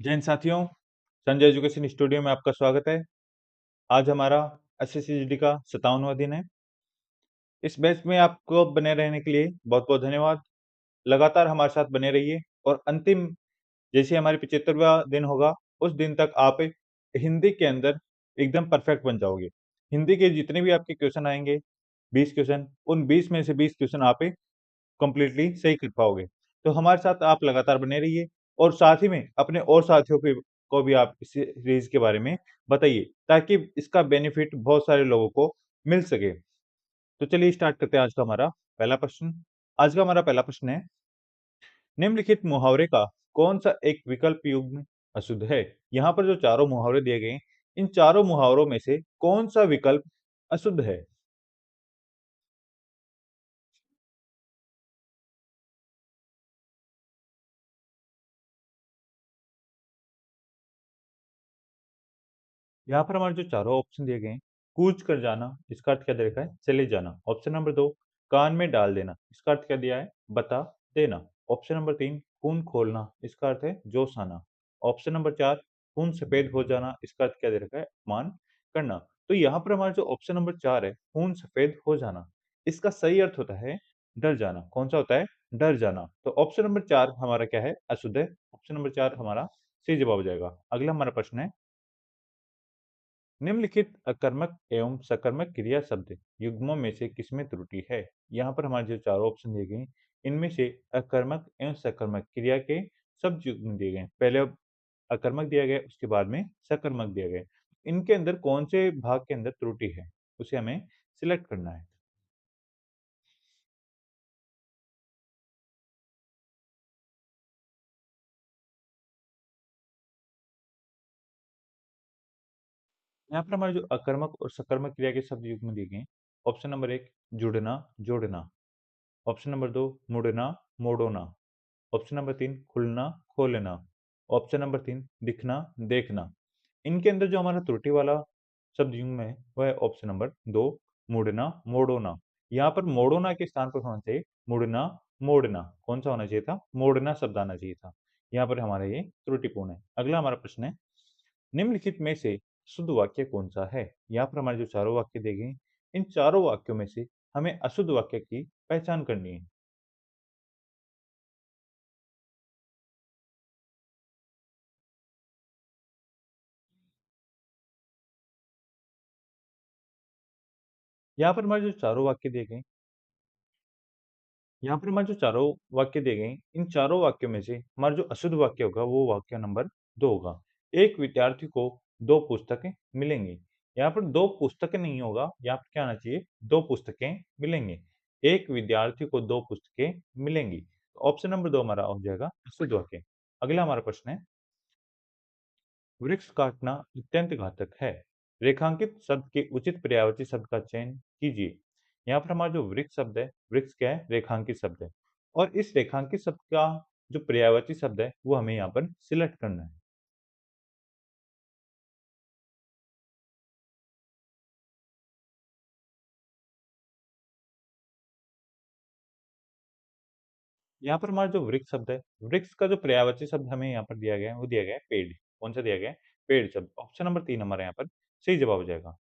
जय हिंद साथियों, Sanjay education studio में आपका स्वागत है। आज हमारा एसएससीजीडी का 57वां दिन है। इस बैच में आपको बने रहने के लिए बहुत-बहुत धन्यवाद। लगातार हमारे साथ बने रहिए और अंतिम जैसे हमारी 75वां दिन होगा, उस दिन तक आप हिंदी के अंदर एकदम परफेक्ट बन जाओगे। हिंदी के जितने भी आपके क्वेश्चन आएँगे, 20 क्वेश्चन, उन 20 में से 20 क्वेश्चन आप कंप्लीटली सही कर पाओगे। तो हमारे साथ आप लगातार बने रहिए और साथ ही में अपने और साथियों को भी आप इस सीरीज़ के बारे में बताइए, ताकि इसका बेनिफिट बहुत सारे लोगों को मिल सके। तो चलिए स्टार्ट करते हैं आज का हमारा पहला प्रश्न। आज का हमारा पहला प्रश्न है, निम्नलिखित मुहावरे का कौन-सा एक विकल्प युग्म अशुद्ध है? यहाँ पर जो चारों मुहावरे दिए गए हैं, इन चारों मुहावरों में से कौन-सा विकल्प अशुद्ध है? यहाँ पर हमारे जो चारों ऑप्शन दिए गए हैं, कूच कर जाना, इसका अर्थ क्या दे रखा है? चले जाना। ऑप्शन नंबर 2, कान में डाल देना, इसका अर्थ क्या दिया है? बता देना। ऑप्शन नंबर 3, खून खोलना, इसका अर्थ है जोश आना। ऑप्शन नंबर 4, खून सफेद हो जाना, इसका अर्थ क्या दे रखा है? अपमान करना। तो यहाँ पर हमारा जो ऑप्शन नंबर 4 है, खून सफेद हो जाना, इसका सही अर्थ होता है डर जाना। कौन सा होता है? डर जाना। तो ऑप्शन नंबर 4 हमारा क्या है? अशुद्ध है। ऑप्शन नंबर 4 हमारा सही जवाब हो जाएगा। अगला हमारा प्रश्न है, निम्नलिखित अकर्मक एवं सकर्मक क्रिया शब्द युग्मों में से किसमें त्रुटि है? यहाँ पर हमारे जो चारों ऑप्शन दिए गए हैं, इनमें से अकर्मक एवं सकर्मक क्रिया के शब्द युग्म दिए गए हैं। पहले अकर्मक दिया गया है, उसके बाद में सकर्मक दिया गया है। इनके अंदर कौन से भाग के अंदर त्रुटि है, उसे हमें सिलेक्ट करना है। यहाँ पर हमारे जो अकर्मक और सकर्मक क्रिया के शब्द युग्म दिए गए हैं, ऑप्शन नंबर 1 जुड़ना जोड़ना, ऑप्शन नंबर 2 मुड़ना मोड़ना, ऑप्शन नंबर 3 खुलना खोलना, ऑप्शन नंबर 3 दिखना देखना। इनके अंदर जो हमारा त्रुटि वाला शब्द युग्म है वह है ऑप्शन नंबर 2 मुड़ना मोड़ना। यहाँ पर मोड़ना के स्थान पर होना चाहिए मुड़ना मोड़ना। कौन सा होना चाहिए था? मोड़ना शब्द आना चाहिए था। यहाँ पर हमारा ये त्रुटिपूर्ण है। अगला हमारा प्रश्न है, निम्नलिखित में से शुद्ध वाक्य कौन सा है? यहाँ पर हमारे जो चारों वाक्य दिए गए हैं, इन चारों वाक्यों में से हमें अशुद्ध वाक्य की पहचान करनी है। यहाँ पर हमारे जो चारों वाक्य दिए गए, यहाँ पर हमारे जो चारों वाक्य दिए गए हैं, इन चारों वाक्यों में से हमारा जो अशुद्ध वाक्य होगा वो वाक्य नंबर 2 होगा। एक विद्यार्थी को 2 पुस्तकें मिलेंगी। यहाँ पर 2 पुस्तकें नहीं होगा, यहाँ पर क्या आना चाहिए? 2 पुस्तकें मिलेंगी। एक विद्यार्थी को 2 पुस्तकें मिलेंगी। तो ऑप्शन नंबर 2 हमारा हो जाएगा अशुद्ध वाक्य। अगला हमारा प्रश्न है, वृक्ष काटना अत्यंत घातक है। रेखांकित शब्द के उचित पर्यायवाची शब्द का चयन कीजिए। यहाँ पर हमारा जो वृक्ष शब्द है, वृक्ष क्या है? रेखांकित शब्द है। और इस रेखांकित शब्द का जो पर्यायवाची शब्द है, वो हमें यहाँ पर सिलेक्ट करना है। यहाँ पर हमारा जो वृक्ष शब्द है, वृक्ष का जो पर्यायवाची शब्द हमें यहाँ पर दिया गया है, वो दिया गया है पेड़। कौन सा दिया गया है? पेड़ शब्द। ऑप्शन नंबर 3 हमारा यहाँ पर सही जवाब हो जाएगा।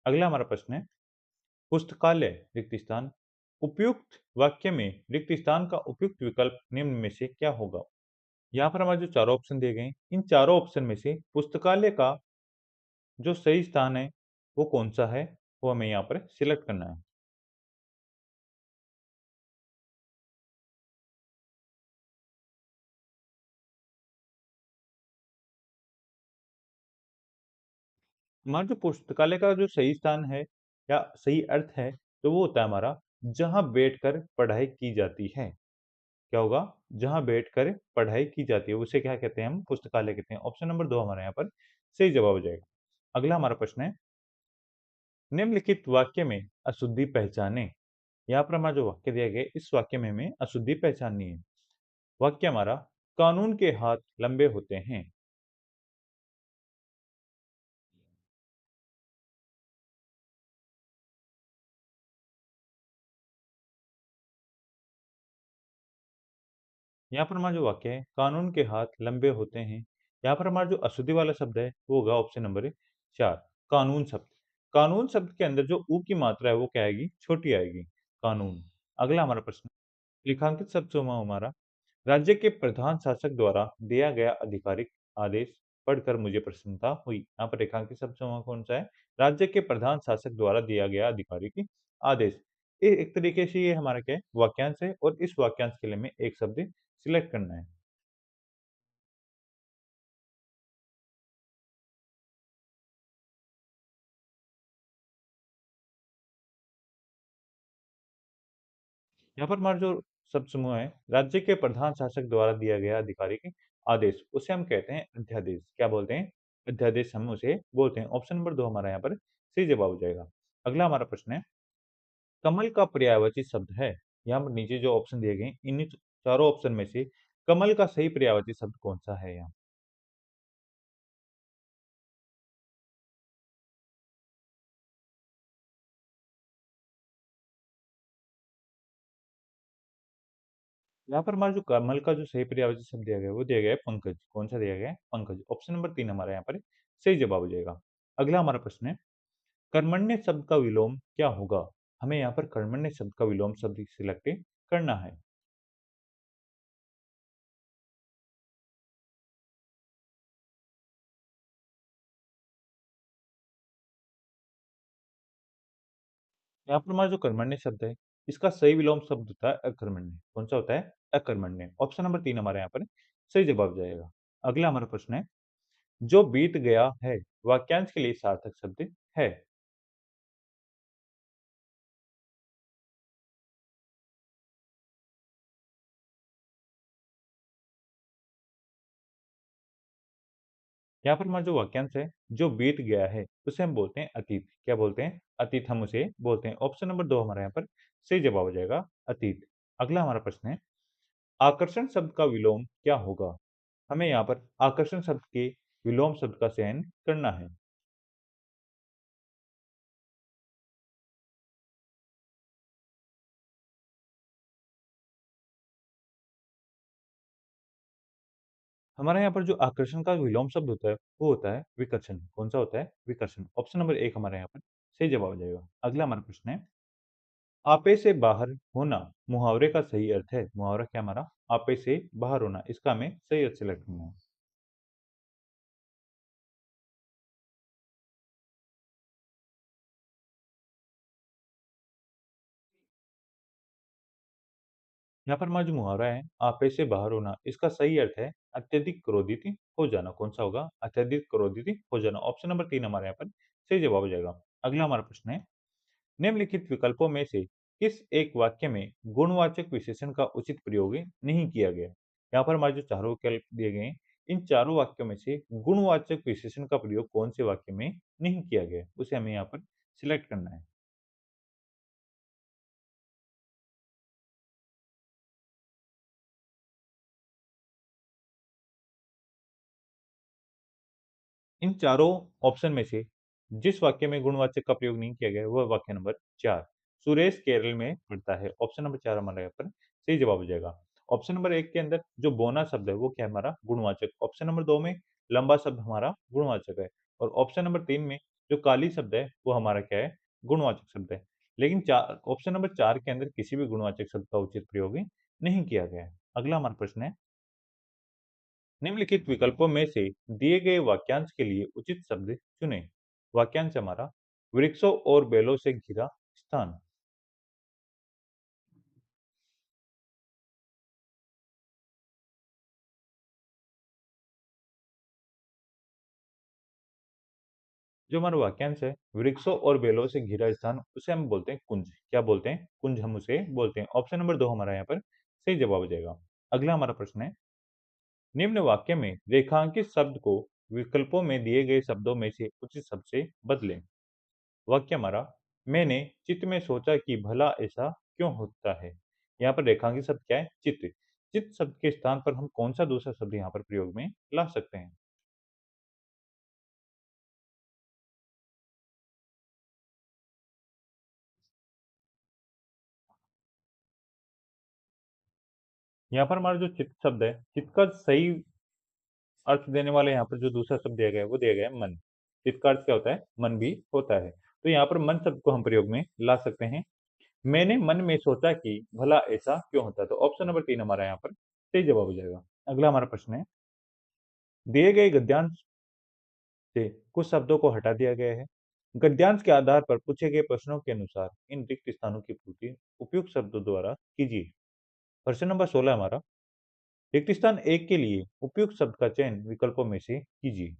अगला हमारा प्रश्न है, पुस्तकालय रिक्त स्थान। उपयुक्त वाक्य में रिक्त स्थान का उपयुक्त विकल्प निम्न में से क्या होगा? यहाँ पर हमारे जो चारों ऑप्शन दिए गए हैं, इन चारों ऑप्शन में से पुस्तकालय का जो सही स्थान है, वो कौन-सा है? वो हमें यहाँ पर सिलेक्ट करना है। हमारा जो पुस्तकालय का जो सही स्थान है या सही अर्थ है, तो वो होता है हमारा जहाँ बैठकर पढ़ाई की जाती है। क्या होगा? जहाँ बैठकर पढ़ाई की जाती है, उसे क्या कहते हैं हम? पुस्तकालय कहते हैं। ऑप्शन नंबर 2 हमारा यहाँ पर सही जवाब हो जाएगा। अगला हमारा प्रश्न है, निम्नलिखित वाक्य में अशुद्धि पहचानें। यहाँ पर हमारा जो वाक्य दिया गया है, इस वाक्य में हमें अशुद्धि पहचाननी है। वाक्य हमारा, कानून के हाथ लंबे होते हैं। यहाँ पर हमारा जो वाक्य है, कानून के हाथ लंबे होते हैं, यहाँ पर हमारा जो अशुद्धि वाला शब्द है, वो होगा ऑप्शन नंबर 4, कानून शब्द। कानून शब्द के अंदर जो ऊ की मात्रा है, वो क्या आएगी? छोटी आएगी, कानून। अगला हमारा प्रश्न, लिखांकित शब्द समूह हमारा, राज्य के प्रधान शासक द्वारा दिया गया आधिकारिक आदेश पढ़कर मुझे प्रसन्नता हुई। यहाँ पर रेखांकित शब्द समूह कौन सा है? राज्य के प्रधान शासक द्वारा दिया गया आधिकारिक आदेश। ये एक तरीके से ये हमारा क्या है? वाक्यांश है और इस वाक्यांश के लिए हमें एक शब्द सिलेक्ट करना है। यहाँ पर हमारा जो शब्द समूह है, राज्य के प्रधान शासक द्वारा दिया गया आधिकारिक आदेश, उसे हम कहते हैं अध्यादेश। क्या बोलते हैं? अध्यादेश हम उसे बोलते हैं। ऑप्शन नंबर 2 हमारा यहाँ पर सही जवाब हो जाएगा। अगला हमारा प्रश्न है, कमल का पर्यायवाची शब्द है। यहाँ पर नीचे जो ऑप्शन दिए गए हैं, इन्हीं चारों ऑप्शन में से कमल का सही पर्यायवाची शब्द कौन-सा है यहाँ? यहाँ पर हमारा जो कमल का जो सही पर्यायवाची शब्द दिया गया है, वो दिया गया है पंकज। कौन-सा दिया गया है? पंकज। ऑप्शन नंबर 3 हमारा यहाँ पर सही जवाब हो जाएगा। अगला हमारा प्रश्न है, कर्मण्य शब्द का विलोम क्या होगा? हमें यहाँ पर कर्मण्य शब्द का विलोम शब्द सिलेक्ट करना है। यहाँ पर हमारा जो कर्मण्य शब्द है, इसका सही विलोम शब्द होता है अकर्मण्य। कौन-सा होता है? अकर्मण्य। ऑप्शन नंबर 3 हमारे यहाँ पर सही जवाब हो जाएगा। अगला हमारा प्रश्न है, जो बीत गया है, वाक्यांश के लिए सार्थक शब्द है। यहाँ पर हमारा जो वाक्यांश है, जो बीत गया है, उसे हम बोलते हैं अतीत। क्या बोलते हैं? अतीत हम उसे बोलते हैं। ऑप्शन नंबर 2 हमारे यहाँ पर सही जवाब हो जाएगा, अतीत। अगला हमारा प्रश्न है, आकर्षण शब्द का विलोम क्या होगा? हमें यहाँ पर आकर्षण शब्द के विलोम शब्द का चयन करना है। हमारे यहाँ पर जो आकर्षण का विलोम शब्द होता है, वो होता है विकर्षण। कौन-सा होता है? विकर्षण। ऑप्शन नंबर 1 हमारे यहाँ पर सही जवाब हो जाएगा। अगला हमारा प्रश्न है, आपे से बाहर होना मुहावरे का सही अर्थ है। मुहावरा क्या हमारा? आपे से बाहर होना। इसका हमें सही अर्थ सिलेक्ट करना है। यहाँ पर हमारा जो मुहावरा है, आपे से बाहर होना, इसका सही अर्थ है अत्यधिक क्रोधित हो जाना। कौन-सा होगा? अत्यधिक क्रोधित हो जाना। ऑप्शन नंबर 3 हमारे यहाँ पर सही जवाब हो जाएगा। अगला हमारा प्रश्न है, निम्नलिखित विकल्पों में से किस एक वाक्य में गुणवाचक विशेषण का उचित प्रयोग नहीं किया गया? यहाँ पर हमारे जो चारों विकल्प दिए गए हैं, इन चारों वाक्यों में से गुणवाचक विशेषण का प्रयोग कौन से वाक्य में नहीं किया गया है, उसे हमें यहाँ पर सिलेक्ट करना है। इन चारों ऑप्शन में से जिस वाक्य में गुणवाचक का प्रयोग नहीं किया गया है, वह वाक्य नंबर 4, सुरेश केरल में पढ़ता है। ऑप्शन नंबर 4 हमारा यहाँ पर सही जवाब हो जाएगा। ऑप्शन नंबर 1 के अंदर जो बोना शब्द है, वो क्या है हमारा? गुणवाचक। ऑप्शन नंबर 2 में लंबा शब्द हमारा गुणवाचक है और ऑप्शन नंबर 3 में जो काली शब्द है, वो हमारा क्या है? गुणवाचक शब्द है। लेकिन ऑप्शन नंबर 4 के अंदर किसी भी गुणवाचक शब्द का उचित प्रयोग नहीं किया गया है। अगला हमारा प्रश्न है, निम्नलिखित विकल्पों में से दिए गए वाक्यांश के लिए उचित शब्द चुनें। वाक्यांश हमारा, वृक्षों और बेलों से घिरा स्थान। जो हमारा वाक्यांश है, वृक्षों और बेलों से घिरा स्थान, उसे हम बोलते हैं कुंज। क्या बोलते हैं? कुंज हम उसे बोलते हैं। ऑप्शन नंबर 2 हमारा यहाँ पर सही जवाब हो जाएगा। अगला हमारा प्रश्न है, निम्न वाक्य में रेखांकित शब्द को विकल्पों में दिए गए शब्दों में से उचित शब्द से बदलें। वाक्य हमारा, मैंने चित्त में सोचा कि भला ऐसा क्यों होता है। यहाँ पर रेखांकित शब्द क्या है? चित्त। चित्त शब्द के स्थान पर हम कौन सा दूसरा शब्द यहाँ पर प्रयोग में ला सकते हैं? यहाँ पर हमारा जो चित्त शब्द है, चित्त का सही अर्थ देने वाला यहाँ पर जो दूसरा शब्द दिया गया है, वो दिया गया है मन। इसका अर्थ क्या होता है? मन भी होता है। तो यहाँ पर मन शब्द को हम प्रयोग में ला सकते हैं। मैंने मन में सोचा कि भला ऐसा क्यों होता है? तो ऑप्शन नंबर 3 हमारा यहाँ पर सही जवाब हो जाएगा। अगला हमारा प्रश्न है, दिए गए गद्यांश से कुछ शब्दों को हटा दिया गया है। गद्यांश के आधार पर पूछे गए प्रश्नों के अनुसार इन रिक्त स्थानों की पूर्ति उपयुक्त शब्दों द्वारा कीजिए। प्रश्न नंबर 16 हमारा, रिक्त स्थान 1 के लिए उपयुक्त शब्द का चयन विकल्पों में से कीजिए।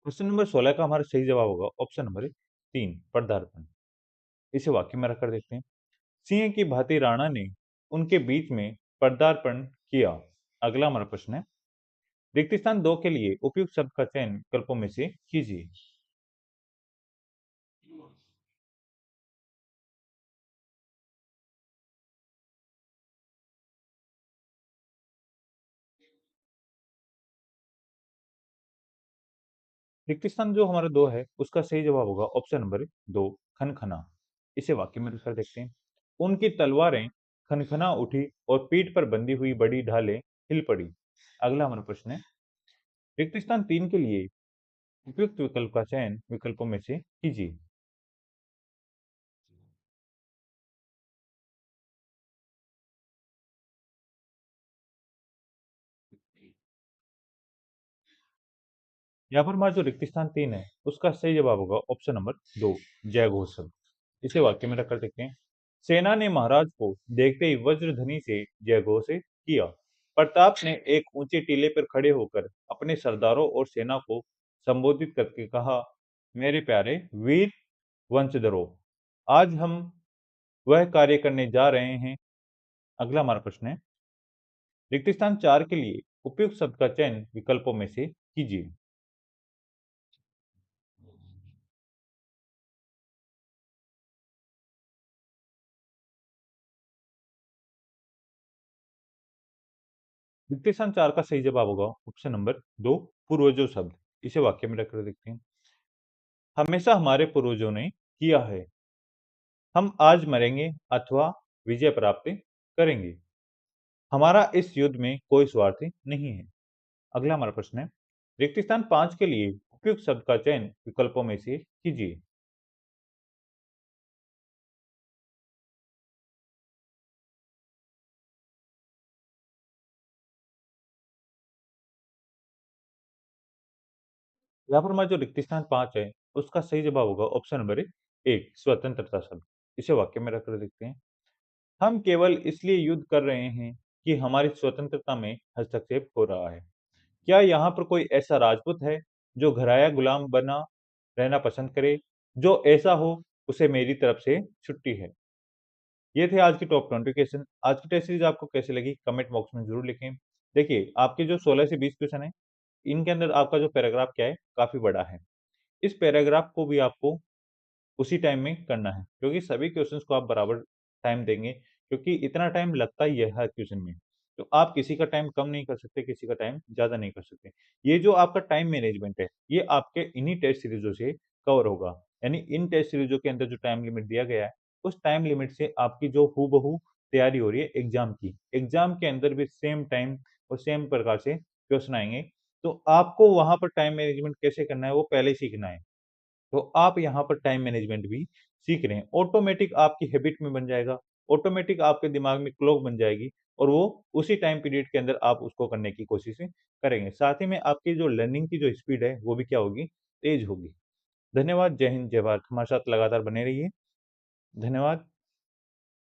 क्वेश्चन नंबर 16 का हमारा सही जवाब होगा ऑप्शन नंबर 3, पदार्पण। इसे वाक्य में रखकर देखते हैं। सिंह की भांति राणा ने उनके बीच में पदार्पण किया। अगला हमारा प्रश्न है, रिक्त स्थान 2 के लिए उपयुक्त शब्द का चयन विकल्पों में से कीजिए। रिक्त स्थान जो हमारा 2 है, उसका सही जवाब होगा ऑप्शन नंबर 2, खनखना। इसे वाक्य में रखकर देखते हैं। उनकी तलवारें खनखना उठी और पीठ पर बंधी हुई बड़ी ढालें हिल पड़ी। अगला हमारा प्रश्न है, रिक्त स्थान 3 के लिए उपयुक्त विकल्प का चयन विकल्पों में से कीजिए। यहाँ पर हमारा जो रिक्त स्थान 3 है, उसका सही जवाब होगा ऑप्शन नंबर 2, जयघोष शब्द। इसे वाक्य में रखकर देखते हैं। सेना ने महाराज को देखते ही वज्रध्वनि से जयघोष किया। प्रताप ने एक ऊंचे टीले पर खड़े होकर अपने सरदारों और सेना को संबोधित करके कहा, मेरे प्यारे वीर वंशधरों, आज हम वह कार्य करने जा रहे हैं। अगला हमारा प्रश्न है, रिक्त स्थान 4 के लिए उपयुक्त शब्द का चयन विकल्पों में से कीजिए। रिक्त स्थान 4 का सही जवाब होगा ऑप्शन नंबर 2, पूर्वजों शब्द। इसे वाक्य में रखकर देखते हैं। हमेशा हमारे पूर्वजों ने किया है, हम आज मरेंगे अथवा विजय प्राप्त करेंगे। हमारा इस युद्ध में कोई स्वार्थ नहीं है। अगला हमारा प्रश्न है, रिक्त स्थान 5 के लिए उपयुक्त शब्द का चयन विकल्पों में से कीजिए। यहाँ पर हमारा जो रिक्त स्थान 5 है, उसका सही जवाब होगा ऑप्शन नंबर 1, स्वतंत्रता शब्द। इसे वाक्य में रखकर देखते हैं। हम केवल इसलिए युद्ध कर रहे हैं कि हमारी स्वतंत्रता में हस्तक्षेप हो रहा है। क्या यहाँ पर कोई ऐसा राजपूत है जो घराया गुलाम बना रहना पसंद करे? जो ऐसा हो, उसे मेरी तरफ से छुट्टी है। ये थे आज की टॉप 20 क्वेश्चन। आज की टेस्ट सीरीज आपको कैसी लगी? कमेंट बॉक्स में ज़रूर लिखें। देखिए, आपके जो 16 से 20 क्वेश्चन हैं, इनके अंदर आपका जो पैराग्राफ क्या है, काफ़ी बड़ा है। इस पैराग्राफ को भी आपको उसी टाइम में करना है, क्योंकि सभी क्वेश्चंस को आप बराबर टाइम देंगे, क्योंकि इतना टाइम लगता ही है हर क्वेश्चन में। तो आप किसी का टाइम कम नहीं कर सकते, किसी का टाइम ज़्यादा नहीं कर सकते। ये जो आपका टाइम मैनेजमेंट है, ये आपके इन्हीं टेस्ट सीरीज़ों से कवर होगा। यानी इन टेस्ट सीरीज़ों के अंदर जो टाइम लिमिट दिया गया है, उस टाइम लिमिट से आपकी जो हूबहू तैयारी हो रही है एग्ज़ाम की, एग्ज़ाम के अंदर भी सेम टाइम और सेम प्रकार से क्वेश्चन आएँगे। तो आपको वहाँ पर टाइम मैनेजमेंट कैसे करना है, वो पहले ही सीखना है। तो आप यहाँ पर टाइम मैनेजमेंट भी सीख रहे हैं। ऑटोमेटिक आपकी हैबिट में बन जाएगा, ऑटोमेटिक आपके दिमाग में क्लॉक बन जाएगी और वो उसी टाइम पीरियड के अंदर आप उसको करने की कोशिश करेंगे। साथ ही में आपकी जो लर्निंग की जो स्पीड है, वो भी क्या होगी? तेज़ होगी। धन्यवाद, जय हिंद, जय भारत। हमारे साथ लगातार बने रहिए। धन्यवाद।